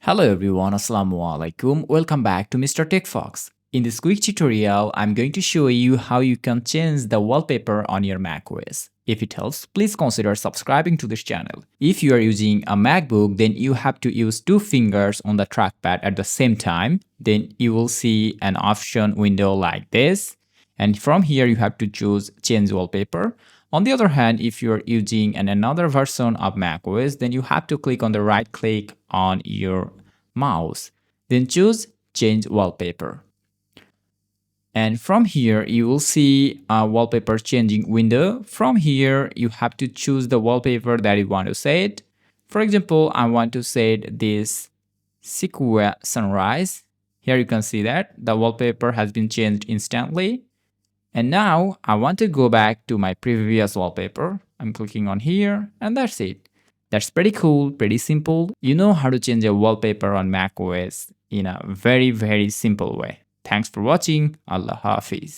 Hello everyone, Assalamu alaikum. Welcome back to Mr. TECHFOX. In this quick tutorial, I'm going to show you how you can change the wallpaper on your macOS. If it helps, please consider subscribing to this channel. If you are using a MacBook, then you have to use two fingers on the trackpad at the same time. Then you will see an option window like this. And from here, you have to choose change wallpaper. On the other hand, if you're using another version of macOS, then you have to click on the right click on your mouse. Then choose change wallpaper. And from here, you will see a wallpaper changing window. From here, you have to choose the wallpaper that you want to set. For example, I want to set this sequoia sunrise. Here you can see that the wallpaper has been changed instantly. And now I want to go back to my previous wallpaper. I'm clicking on here and that's it. That's pretty cool, pretty simple. You know how to change a wallpaper on macOS in a very simple way. Thanks for watching. Allah Hafiz.